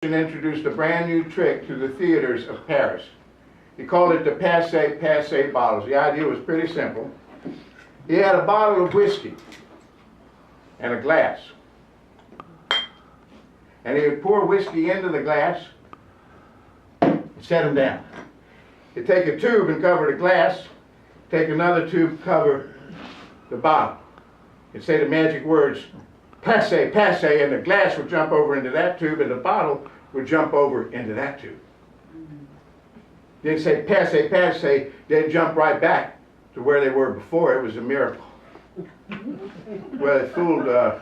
introduced a brand new trick to the theaters of Paris. He called it the passe bottles. The idea was pretty simple. He had a bottle of whiskey and a glass. And he would pour whiskey into the glass and set them down. He'd take a tube and cover the glass, take another tube, cover the bottle. He'd say the magic words, passe, passe, and the glass would jump over into that tube and the bottle would jump over into that tube. Then say passe, passe, they'd jump right back to where they were before. It was a miracle. Well, it fooled the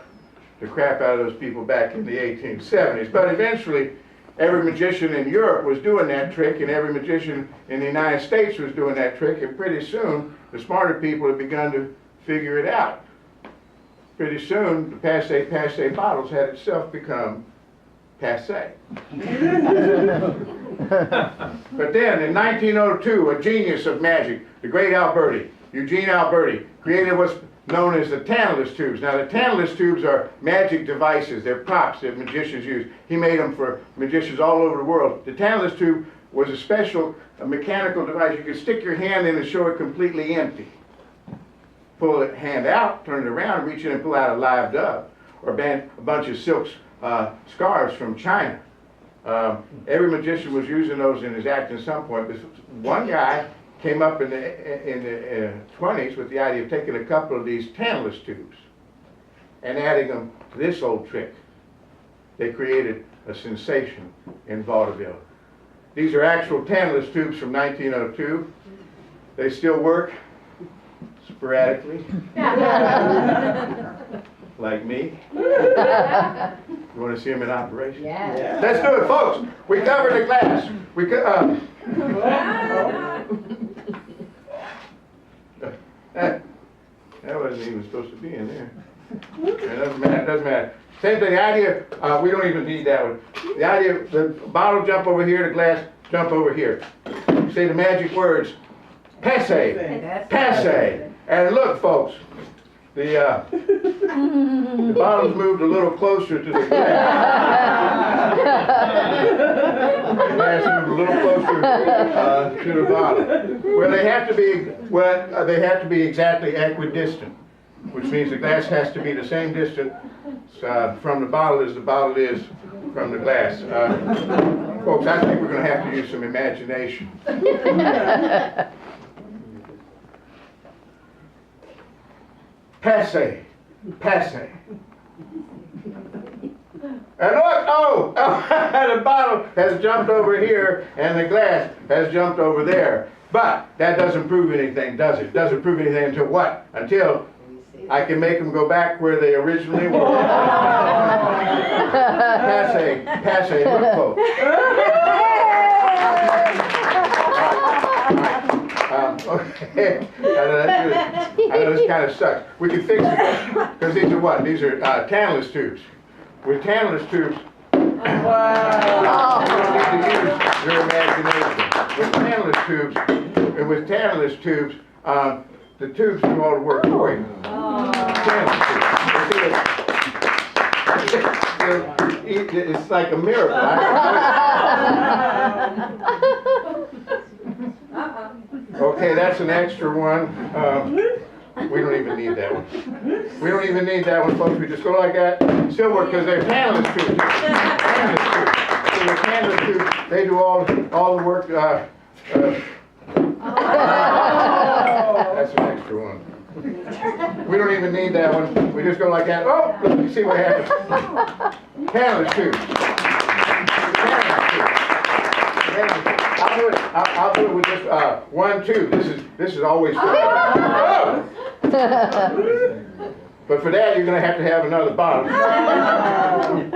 crap out of those people back in the 1870s. But eventually, every magician in Europe was doing that trick, and every magician in the United States was doing that trick, and pretty soon, the smarter people had begun to figure it out. Pretty soon, the passe, passe bottles had itself become passe. But then, in 1902, a genius of magic, the great Alberti, Eugene Alberti, created what's known as the Tantalus tubes. Now, the Tantalus tubes are magic devices. They're props that magicians use. He made them for magicians all over the world. The Tantalus tube was a special mechanical device. You could stick your hand in and show it completely empty. Pull the hand out, turn it around, reach in and pull out a live dove, or a bunch of silk scarves from China. Every magician was using those in his act at some point. But one guy came up in the 20s with the idea of taking a couple of these Tantalus tubes and adding them to this old trick. They created a sensation in vaudeville. These are actual Tantalus tubes from 1902. They still work sporadically, like me. You want to see them in operation? Yeah. Let's do it, folks. We covered the glass. That wasn't even supposed to be in there. It doesn't matter. Same thing, the idea, we don't even need that one. The idea, the bottle jump over here, the glass jump over here. Say the magic words, passe, passe. And look, folks, the bottle's moved a little closer to the glass. The glass moved a little closer to the bottle. Where they have to be exactly equidistant, which means the glass has to be the same distance from the bottle as the bottle is from the glass. Folks, I think we're going to have to use some imagination. Passe, passe. And look, the bottle has jumped over here and the glass has jumped over there. But that doesn't prove anything, does it? Doesn't prove anything until what? Until I can make them go back where they originally were. Passe, passe, look, folks. Okay, I know this kind of sucks. We can fix it, because these are what? These are Tantalus tubes. With Tantalus tubes, you don't need to use your imagination. With Tantalus tubes, the tubes do all the work for you. Tantalus tubes. It's like a miracle. Okay, that's an extra one. We don't even need that one. We don't even need that one, folks. We just go like that. Still work because they're Tantalus tubes. Tantalus tubes. So the Tantalus tubes, they do all the work. That's an extra one. We don't even need that one. We just go like that. Oh, let me see what happens. Tantalus tubes. I'll do it with just 1, 2. This is always fun. Oh! But for that, you're going to have another bottle. I'll do it.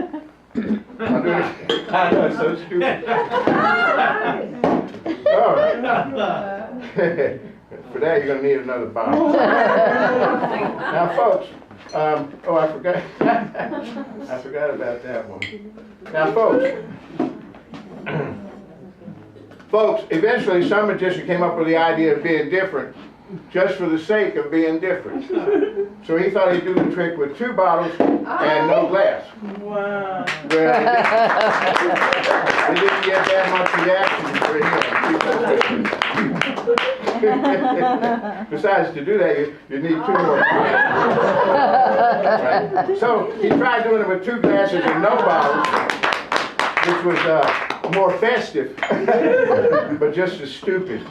I know, it's so stupid. Oh. For that, you're going to need another bottle. Now, folks. I forgot. I forgot about that one. Now, folks, eventually some magician came up with the idea of being different just for the sake of being different. So he thought he'd do the trick with 2 bottles and no glass. Wow. Well, he didn't get that much reaction for him. Besides, to do that, you need 2 more. Right? So he tried doing it with 2 glasses and no bottles, which was more festive, but just as stupid.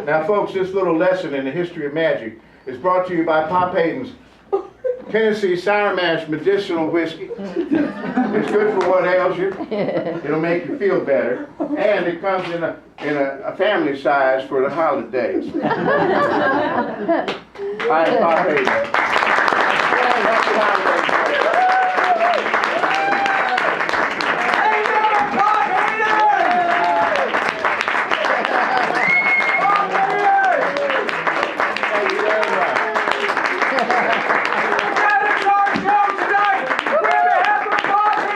Now, folks, this little lesson in the history of magic is brought to you by Pop Haydn's Tennessee Sour Mash Medicinal Whiskey. It's good for what ails you. It'll make you feel better. And it comes in a family size for the holidays. I am Pop Haydn.